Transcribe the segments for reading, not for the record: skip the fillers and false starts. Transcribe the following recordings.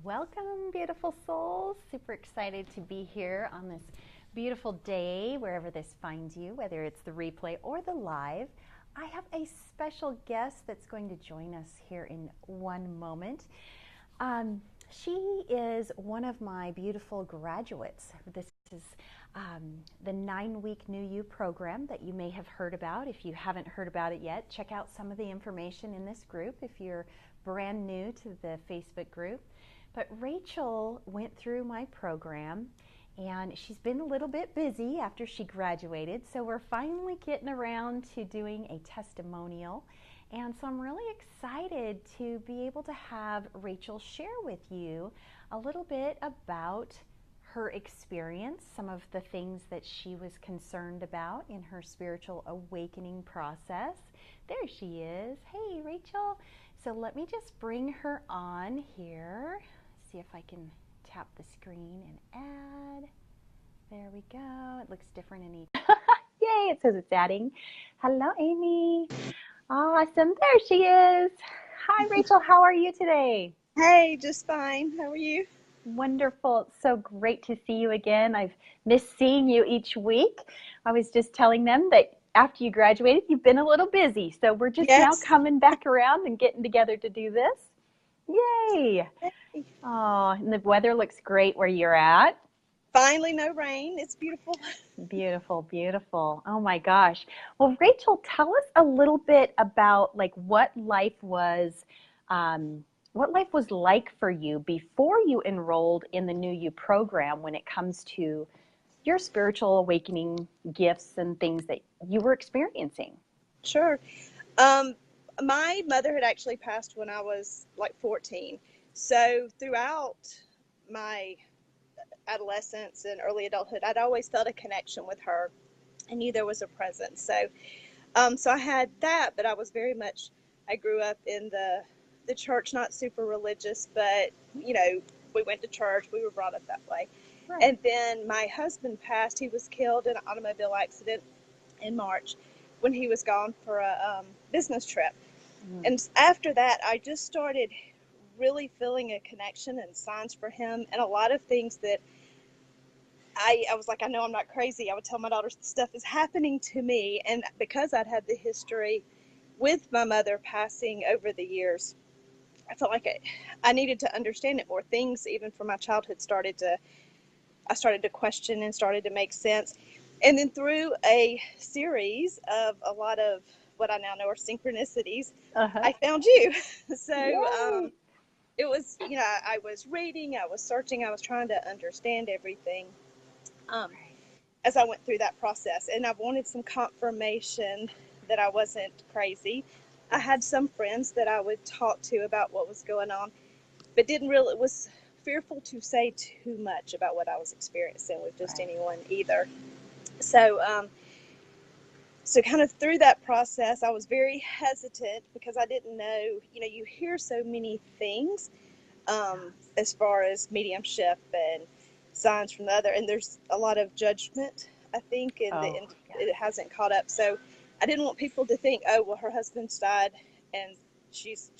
Welcome, beautiful souls. Super excited to be here on this beautiful day, wherever this finds you, whether it's the replay or the live. I have a special guest that's going to join us here in one moment. She is one of my beautiful graduates. This is the 9-week New You program that you may have heard about. If you haven't heard about it yet, check out some of the information in this group if you're brand new to the Facebook group. But Rachael went through my program, and she's been a little bit busy after she graduated, so we're finally getting around to doing a testimonial. And so I'm really excited to be able to have Rachael share with you a little bit about her experience, some of the things that she was concerned about in her spiritual awakening process. There she is. Hey, Rachael. So let me just bring her on here. See if I can tap the screen and add. There we go. It looks different in each. Yay, it says it's adding. Hello, Amy. Awesome. There she is. Hi, Rachael. How are you today? Hey, just fine. How are you? Wonderful. It's so great to see you again. I've missed seeing you each week. I was just telling them that after you graduated, you've been a little busy. So we're just now Yes. coming back around and getting together to do this. Yay. Hey. Oh, and the weather looks great where you're at. Finally, no rain. It's beautiful. Beautiful, beautiful. Oh my gosh. Well, Rachael, tell us a little bit about like what life was like for you before you enrolled in the New You program when it comes to your spiritual awakening gifts and things that you were experiencing. Sure. Um, my mother had actually passed when I was like 14. So throughout my adolescence and early adulthood, I'd always felt a connection with her. I knew there was a presence. So I had that, but I was very much, I grew up in the church, not super religious, but, we went to church. We were brought up that way. Right. And then my husband passed. He was killed in an automobile accident in March when he was gone for a business trip. And after that, I just started really feeling a connection and signs for him, and a lot of things that I was like, I know I'm not crazy. I would tell my daughters, stuff is happening to me. And because I'd had the history with my mother passing over the years, I felt like I needed to understand it more. Things, even from my childhood, I started to question and started to make sense. And then through a series of a lot of what I now know are synchronicities, I found you. So it was, I was reading, I was searching, I was trying to understand everything um, as I went through that process. And I wanted some confirmation that I wasn't crazy. I had some friends that I would talk to about what was going on, but was fearful to say too much about what I was experiencing with just anyone either. So, so kind of through that process, I was very hesitant because I didn't know, you hear so many things as far as mediumship and signs from the other, and there's a lot of judgment, I think, and it hasn't caught up. So I didn't want people to think, oh, well, her husband's died and she's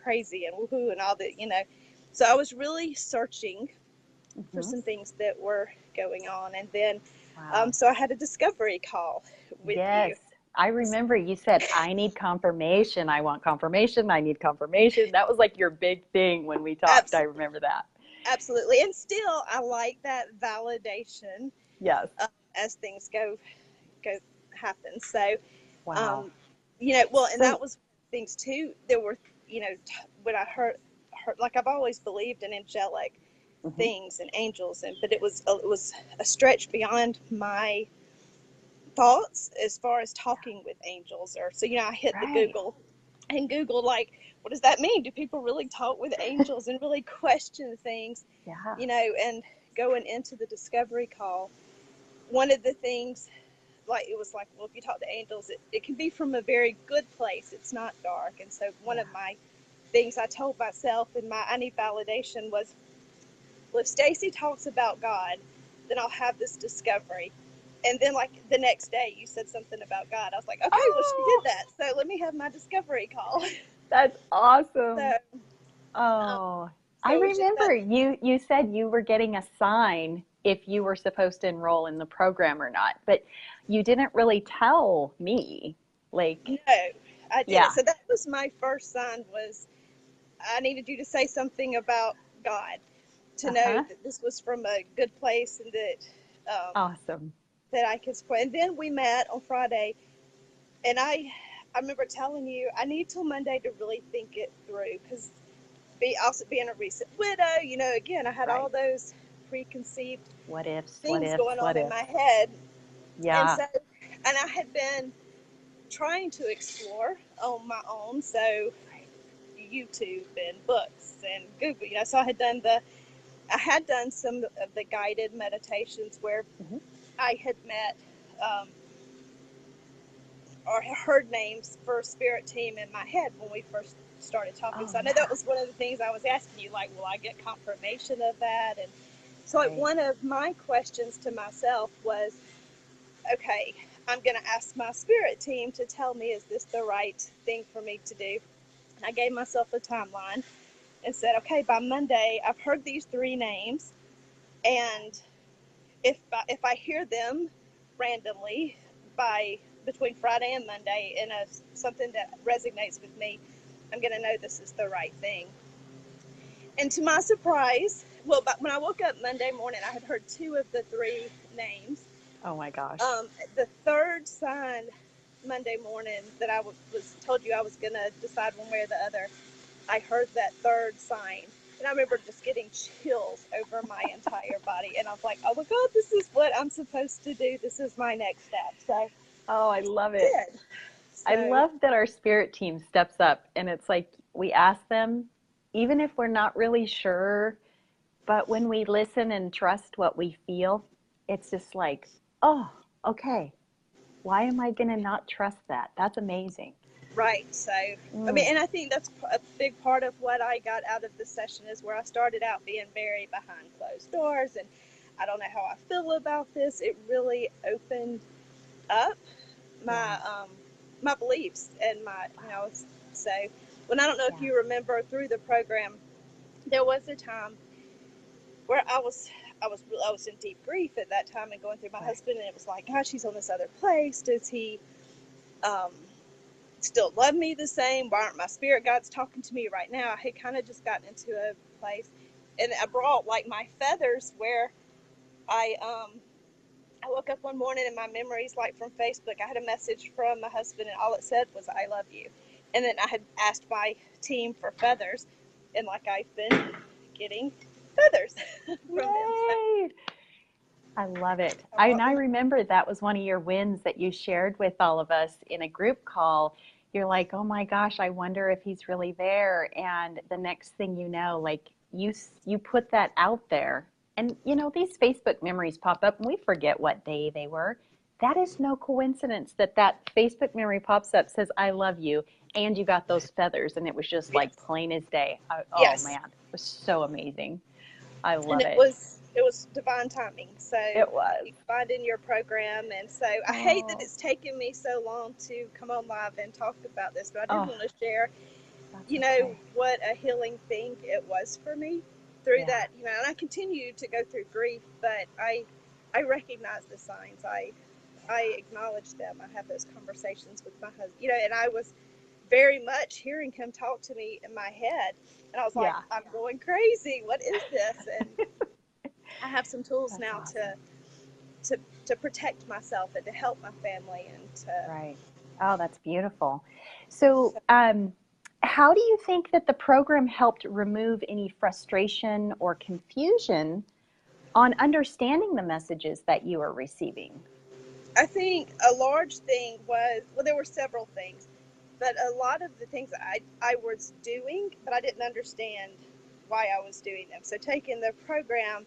crazy and woohoo and all that. So I was really searching for some things that were going on. And then, so I had a discovery call with you. I remember you said, I need confirmation. I want confirmation. I need confirmation. That was like your big thing when we talked. I remember that. Absolutely. And still, I like that validation. Yes. As things go happen. So, wow. And that was things too. There were, when I heard, like I've always believed in angelic things and angels, but it was a stretch beyond my thoughts as far as talking with angels. Or so, I hit the Google and Googled, like, what does that mean? Do people really talk with angels and really question things? And going into the discovery call, one of the things, like, it was like, well, if you talk to angels, it can be from a very good place. It's not dark. And so one of my things I told myself in my I need validation was, well, if Stacie talks about God, then I'll have this discovery. And then, like, the next day you said something about God. I was like, okay, well, she did that. So let me have my discovery call. That's awesome. So, I So it was just remember you said you were getting a sign if you were supposed to enroll in the program or not, but you didn't really tell me. Like, no, I didn't. yeah, So that was my first sign was I needed you to say something about God to know uh-huh. that this was from a good place and Awesome. that I could support. And then we met on Friday, and I remember telling you I need till Monday to really think it through because also being a recent widow, again I had all Right. those preconceived What ifs, what things ifs, going what on in ifs. my head, and Yeah, so and I had been trying to explore on my own, so right. YouTube and books and Google, so I had done some of the guided meditations where Hmm. I had met or heard names for spirit team in my head when we first started talking. Oh, So I know that yeah. was one of the things I was asking you, like, will I get confirmation of that? And so, like, Right. one of my questions to myself was, okay, I'm going to ask my spirit team to tell me, is this the right thing for me to do? And I gave myself a timeline and said, okay, by Monday, I've heard these three names, and if I hear them randomly by between Friday and Monday in something that resonates with me, I'm going to know this is the right thing. And to my surprise, well, but when I woke up Monday morning, I had heard two of the three names. Oh my gosh. The third sign Monday morning that I was told you I was going to decide one way or the other, I heard that third sign. And I remember just getting chills over my entire body. And I was like, oh my God, this is what I'm supposed to do. This is my next step. So Oh, I love I it. did. I So, love that our spirit team steps up and it's like we ask them, even if we're not really sure, but when we listen and trust what we feel, it's just like, oh, okay. Why am I going to not trust that? That's amazing. right. So, I mean, Mm, and I think that's a big part of what I got out of the session is where I started out being very behind closed doors. And I don't know how I feel about this. It really opened up my yeah. my beliefs and Wow. so when I don't know if Yeah. you remember through the program, there was a time where I was in deep grief at that time and going through my Right. husband, and it was like, gosh, he's on this other place. Does he um, still love me the same? Why aren't my spirit guides talking to me right now? I had kind of just gotten into a place, and I brought like my feathers where I woke up one morning and my memories, like from Facebook, I had a message from my husband, and all it said was, I love you. And then I had asked my team for feathers, and like I've been getting feathers from them. So Yay. I love it. I And brought I them. remember that was one of your wins that you shared with all of us in a group call. You're like, oh my gosh, I wonder if he's really there. And the next thing you know, like you put that out there. And these Facebook memories pop up and we forget what day they were. That is no coincidence that that Facebook memory pops up, says, I love you. And you got those feathers. And it was just like Yes. plain as day. Oh Yes. man, it was so amazing. I And love it it. was it was divine timing. So It was. you find in your program, and so I hate that Oh. it's taken me so long to come on live and talk about this, but I did Oh, want to share, that's okay. what a healing thing it was for me through Yeah. that, and I continue to go through grief, but I recognize the signs. I acknowledge them. I have those conversations with my husband, and I was very much hearing him talk to me in my head, and I was like, Yeah. I'm going crazy. What is this? And I have some tools That's now awesome. to to protect myself and to help my family and to. Right. Oh, that's beautiful. So, So how do you think that the program helped remove any frustration or confusion on understanding the messages that you are receiving? I think a large thing was, well, there were several things, but a lot of the things I was doing, but I didn't understand why I was doing them. So taking the program,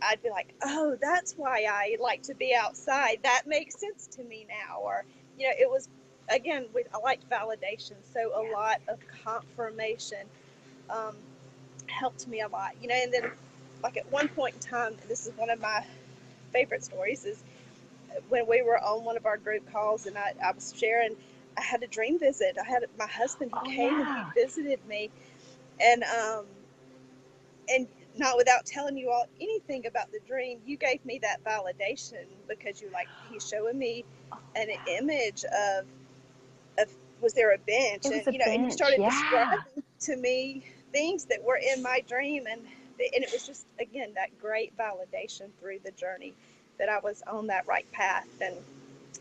I'd be like, oh, that's why I like to be outside. That makes sense to me now. Or, it was, again, I liked validation. So a Yes. lot of confirmation um, helped me a lot. And then, like, at one point in time, this is one of my favorite stories, is when we were on one of our group calls, and I was sharing, I had a dream visit. I had my husband, he Oh, came and he yeah. visited me. And and not without telling you all anything about the dream, you gave me that validation because you're like, he's showing me an image of was there a bench, It and was a and you bench. started Yeah. describing to me things that were in my dream, and it was just, again, that great validation through the journey that I was on that right path. And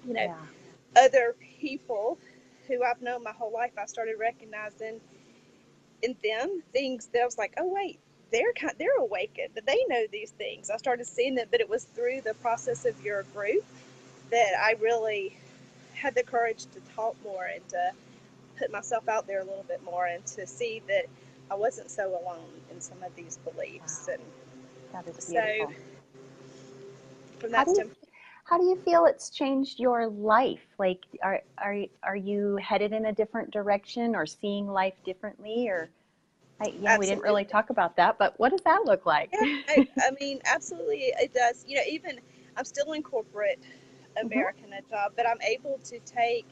you know Yeah. other people who I've known my whole life, I started recognizing in them things that I was like, oh wait, they're awakened, they know these things. I started seeing that, but it was through the process of your group that I really had the courage to talk more and to put myself out there a little bit more and to see that I wasn't so alone in some of these beliefs. Wow. And That is so beautiful. from How that do you standpoint, how do you feel it's changed your life? Like, are you headed in a different direction or seeing life differently? Or, we didn't absolutely. really talk about that, but what does that look like? Yeah, I mean, absolutely, it does. Even I'm still in corporate Hmm. America in a job, but I'm able to take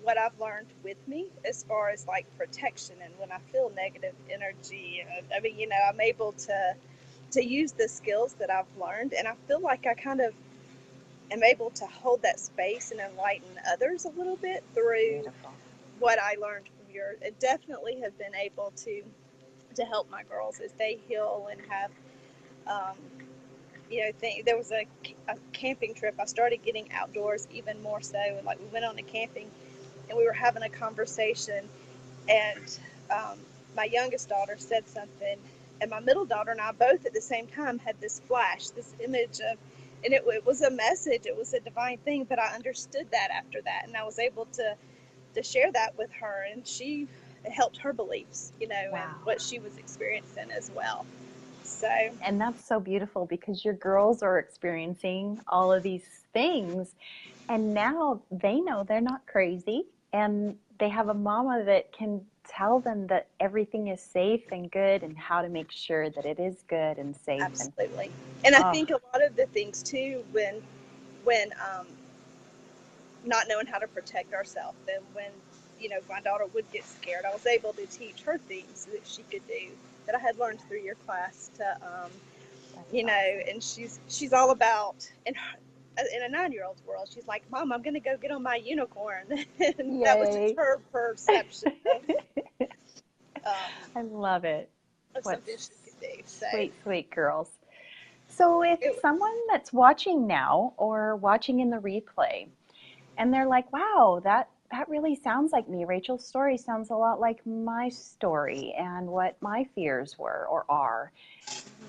what I've learned with me as far as like protection, and when I feel negative energy, I mean, I'm able to use the skills that I've learned, and I feel like I kind of am able to hold that space and enlighten others a little bit through Beautiful. what I learned from yours. It definitely have been able to help my girls as they heal and have um, there was a camping trip. I started getting outdoors even more so, and like we went on a camping, and we were having a conversation, and my youngest daughter said something, and my middle daughter and I both at the same time had this flash, this image of, and it was a message, it was a divine thing, but I understood that after that, and I was able to share that with her, and she it helped her beliefs, and Wow. what she was experiencing as well. So And that's so beautiful because your girls are experiencing all of these things, and now they know they're not crazy, and they have a mama that can tell them that everything is safe and good and how to make sure that it is good and safe. And absolutely. And I oh, think a lot of the things too, when not knowing how to protect ourselves, and when my daughter would get scared, I was able to teach her things that she could do that I had learned through your class to that is awesome. and she's all about in a 9-year-old's world, she's like, Mom, I'm gonna go get on my unicorn. And that was just Yay. her perception um, I love it. of What something she could do. So sweet, sweet girls. So, if it someone that's watching now or watching in the replay and they're like, wow, that really sounds like me. Rachel's story sounds a lot like my story and what my fears were or are.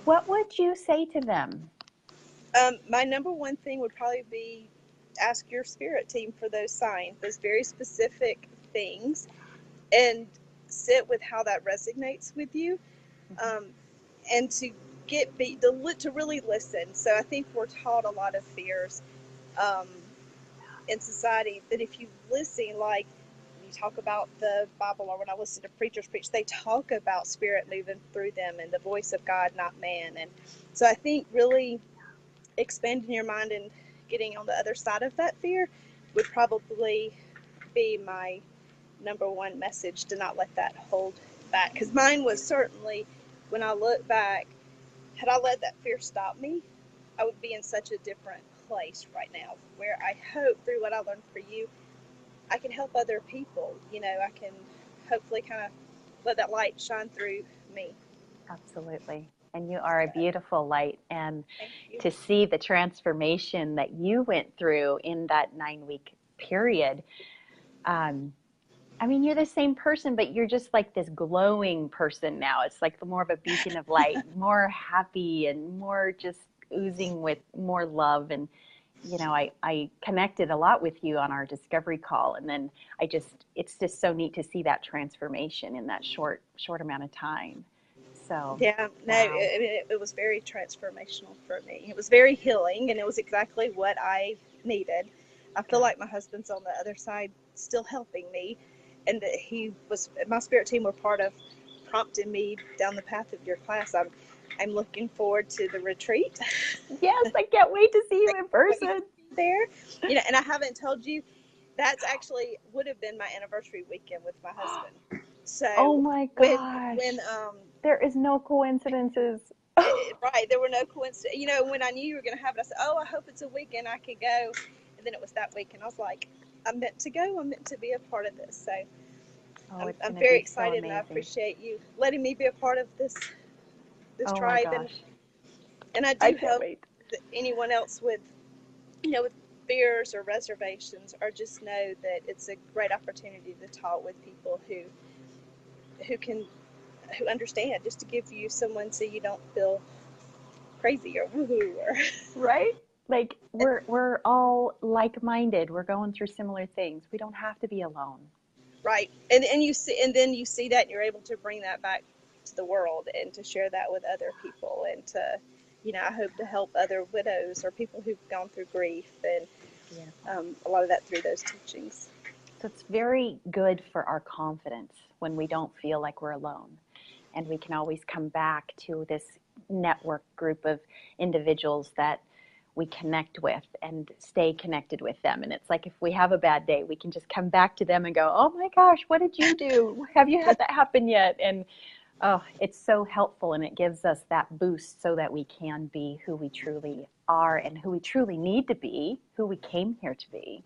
What would you say to them? My number one thing would probably be ask your spirit team for those signs, those very specific things, and sit with how that resonates with you, Mhm. um, and to to really listen. So I think we're taught a lot of fears um, in society that if you listen, like when you talk about the Bible, or when I listen to preachers preach, they talk about spirit moving through them and the voice of God, not man. And so I think really expanding your mind and getting on the other side of that fear would probably be my number one message, to not let that hold back. Because mine was certainly, when I look back, had I let that fear stop me, I would be in such a different place right now, where I hope through what I learned for you, I can help other people. I can hopefully kind of let that light shine through me. Absolutely. And you are a So, beautiful light. And thank you. to see the transformation that you went through in that 9 week period, um, I mean, you're the same person, but you're just like this glowing person now. It's like more of a beacon of light, more happy and more just oozing with more love. And, I connected a lot with you on our discovery call. And then it's just so neat to see that transformation in that short amount of time. So, Yeah, no, wow. it was very transformational for me. It was very healing, and it was exactly what I needed. I feel Good. like my husband's on the other side still helping me, and that my spirit team were part of prompting me down the path of your class. I'm looking forward to the retreat. Yes, I can't wait to see I you can't in wait to person. be there. And I haven't told you, that's actually would have been my anniversary weekend with my husband. Oh So my when gosh. There is no coincidences. Right, there were no coincidence. You know, when I knew you were going to have it, I said, "Oh, I hope it's a weekend I could go." And then it was that weekend. I was like, "I'm meant to go. I'm meant to be a part of this." So Oh, it's I'm going to very be so excited, and I amazing. appreciate you letting me be a part of this Oh my tribe. And gosh. I I do can't hope wait. that anyone else with, with fears or reservations, or just know that it's a great opportunity to talk with people who can who understand, just to give you someone so you don't feel crazy or woohoo or Right? Like we're all like-minded. We're going through similar things. We don't have to be alone. right. And you see, and then you see that, and you're able to bring that back to the world and to share that with other people, and to, I hope to help other widows or people who've gone through grief, and Beautiful. a lot of that through those teachings. So it's very good for our confidence when we don't feel like we're alone. And we can always come back to this network group of individuals that we connect with and stay connected with them. And it's like if we have a bad day, we can just come back to them and go, oh my gosh, what did you do? Have you had that happen yet? And oh, it's so helpful, and it gives us that boost so that we can be who we truly are and who we truly need to be, who we came here to be.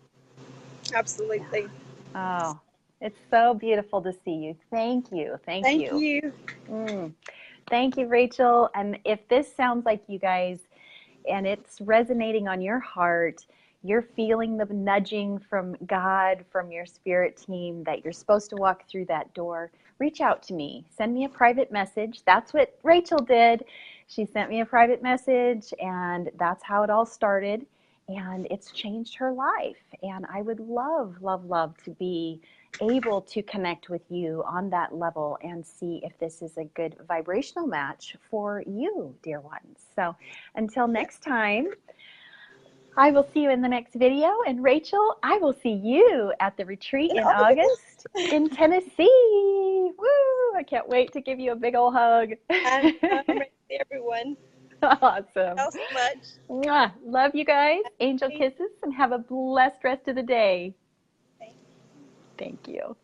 Yeah. Absolutely. Oh, it's so beautiful to see you. Thank you. Thank Thank you. you. Mm. Thank you, Rachel. And if this sounds like you guys and it's resonating on your heart, you're feeling the nudging from God, from your spirit team that you're supposed to walk through that door, reach out to me. Send me a private message. That's what Rachel did. She sent me a private message, and that's how it all started. And it's changed her life. And I would love, love, love to be able to connect with you on that level and see if this is a good vibrational match for you, dear ones. So until Yeah. next time, I will see you in the next video. And Rachel, I will see you at the retreat In in August. August in Tennessee. Woo! I can't wait to give you a big old hug. I'm ready to see everyone. Awesome. Thanks so much. Mwah. Love you guys. Angel kisses, and have a blessed rest of the day. Thank you.